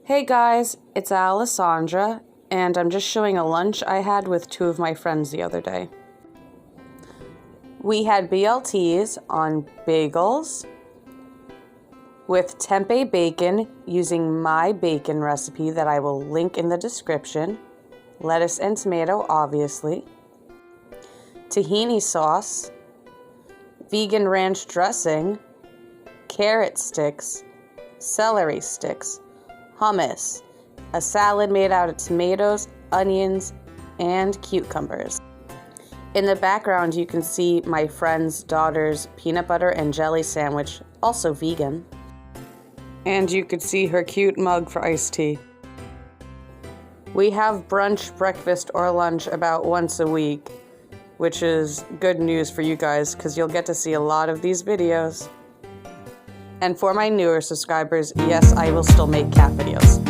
Hey guys, it's Alessandra, and I'm just showing a lunch I had with two of my friends the other day. We had BLTs on bagels with tempeh bacon using my bacon recipe that I will link in the description, lettuce and tomato obviously, tahini sauce, vegan ranch dressing, carrot sticks, celery sticks, hummus, a salad made out of tomatoes, onions, and cucumbers. In the background, you can see my friend's daughter's peanut butter and jelly sandwich, also vegan. And you could see her cute mug for iced tea. We have brunch, breakfast, or lunch about once a week, which is good news for you guys because you'll get to see a lot of these videos. And for my newer subscribers, yes, I will still make cat videos.